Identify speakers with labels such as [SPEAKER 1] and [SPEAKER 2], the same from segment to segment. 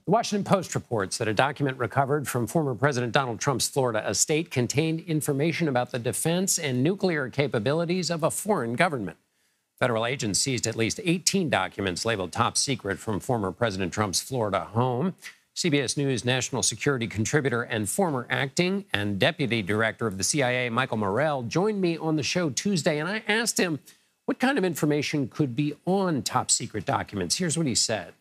[SPEAKER 1] The Washington Post reports that a document recovered from former President Donald Trump's Florida estate contained information about the defense and nuclear capabilities of a foreign government. Federal agents seized at least 18 documents labeled top secret from former President Trump's Florida home. CBS News national security contributor and former acting and deputy director of the CIA, Michael Morrell, joined me on the show Tuesday, and I asked him what kind of information could be on top secret documents. Here's what he said.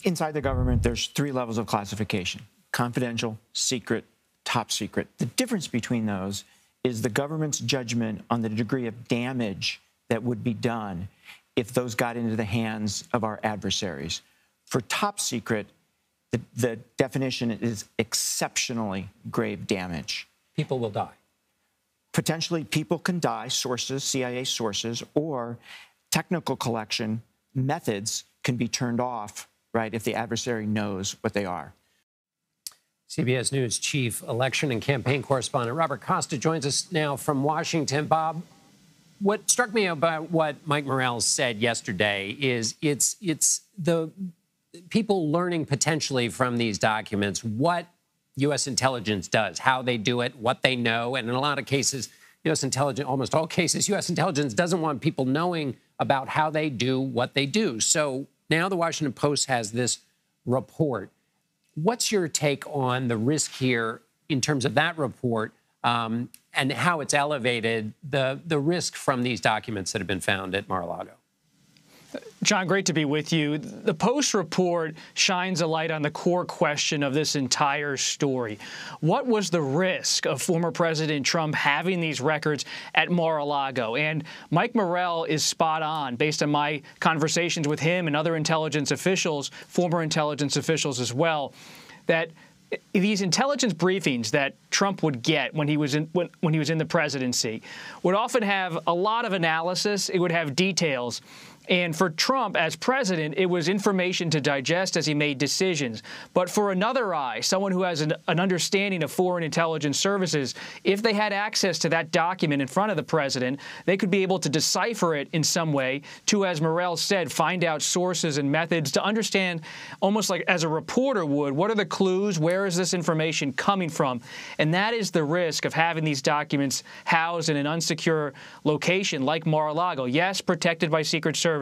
[SPEAKER 2] Inside the government, there's 3 levels of classification: confidential, secret, top secret. The difference between those is the government's judgment on the degree of damage that would be done if those got into the hands of our adversaries. For top secret, the definition is exceptionally grave damage.
[SPEAKER 1] People will die.
[SPEAKER 2] Potentially, people can die, sources, CIA sources, or technical collection methods can be turned off, right, if the adversary knows what they are.
[SPEAKER 1] CBS News chief election and campaign correspondent Robert Costa joins us now from Washington. Bob, what struck me about what Mike Morrell said yesterday is it's the people learning potentially from these documents what U.S. intelligence does, how they do it, what they know. And in a lot of cases, U.S. intelligence, almost all cases, U.S. intelligence doesn't want people knowing about how they do what they do. So now the Washington Post has this report. What's your take on the risk here in terms of that report and how it's elevated the risk from these documents that have been found at Mar-a-Lago?
[SPEAKER 3] John, great to be with you. The Post report shines a light on the core question of this entire story. What was the risk of former President Trump having these records at Mar-a-Lago? And Mike Morrell is spot on, based on my conversations with him and other intelligence officials, former intelligence officials as well, that these intelligence briefings that Trump would get when he was in the presidency would often have a lot of analysis. It would have details. And for Trump, as president, it was information to digest as he made decisions. But for another eye, someone who has an understanding of foreign intelligence services, if they had access to that document in front of the president, they could be able to decipher it in some way to, as Morrell said, find out sources and methods to understand, almost like as a reporter would, what are the clues, where is this information coming from? And that is the risk of having these documents housed in an unsecure location like Mar-a-Lago. Yes, protected by Secret Service,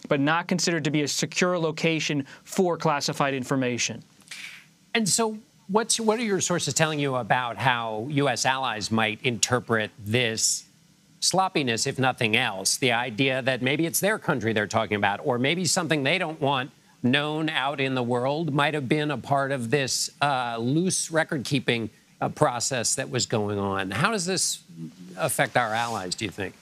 [SPEAKER 3] but not considered to be a secure location for classified information.
[SPEAKER 1] And so what are your sources telling you about how U.S. allies might interpret this sloppiness, if nothing else? The idea that maybe it's their country they're talking about, or maybe something they don't want known out in the world might have been a part of this loose record-keeping process that was going on. How does this affect our allies, do you think?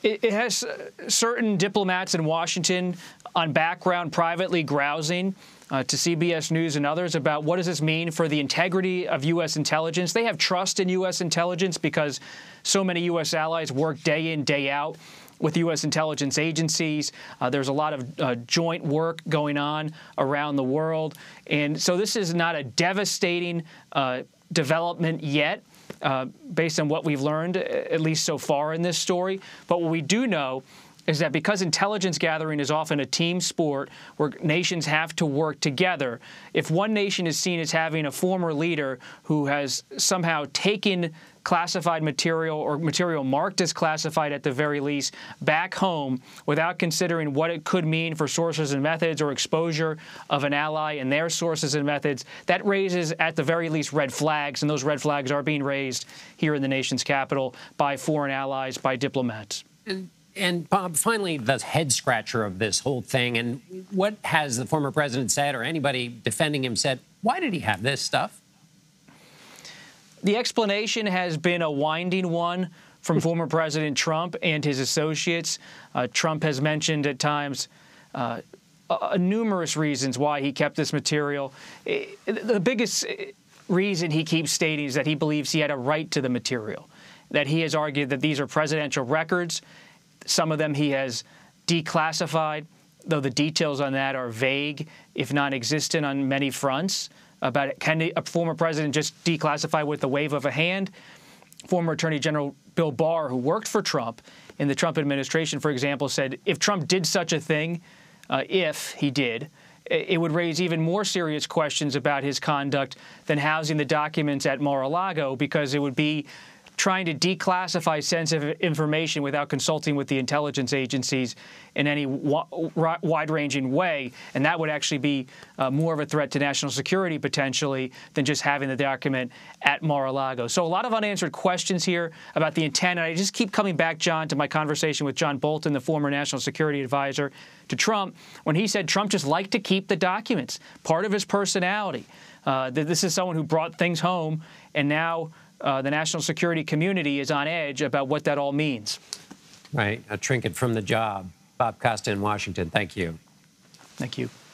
[SPEAKER 3] It has certain diplomats in Washington on background privately grousing to CBS News and others about what does this mean for the integrity of U.S. intelligence. They have trust in U.S. intelligence because so many U.S. allies work day in, day out with U.S. intelligence agencies. There's a lot of joint work going on around the world. And so this is not a devastating development yet. Based on what we've learned, at least so far in this story. But what we do know is that because intelligence gathering is often a team sport where nations have to work together, if one nation is seen as having a former leader who has somehow taken classified material or material marked as classified at the very least back home without considering what it could mean for sources and methods or exposure of an ally and their sources and methods, that raises at the very least red flags, and those red flags are being raised here in the nation's capital by foreign allies, by diplomats.
[SPEAKER 1] And Bob, finally, the head scratcher of this whole thing, and what has the former president said, or anybody defending him said, why did he have this stuff?
[SPEAKER 3] The explanation has been a winding one from former President Trump and his associates. Trump has mentioned at times numerous reasons why he kept this material. The biggest reason he keeps stating is that he believes he had a right to the material, that he has argued that these are presidential records. Some of them he has declassified, though the details on that are vague, if non-existent on many fronts. About can a former president just declassify with the wave of a hand? Former Attorney General Bill Barr, who worked for Trump in the Trump administration, for example, said if Trump did such a thing, if he did, it would raise even more serious questions about his conduct than housing the documents at Mar-a-Lago, because it would be trying to declassify sensitive information without consulting with the intelligence agencies in any wide-ranging way. And that would actually be more of a threat to national security, potentially, than just having the document at Mar-a-Lago. So a lot of unanswered questions here about the intent. And I just keep coming back, John, to my conversation with John Bolton, the former national security advisor to Trump, when he said Trump just liked to keep the documents, part of his personality. That this is someone who brought things home, and now the national security community is on edge about what that all means.
[SPEAKER 1] Right. A trinket from the job. Bob Costa in Washington. Thank you.
[SPEAKER 3] Thank you.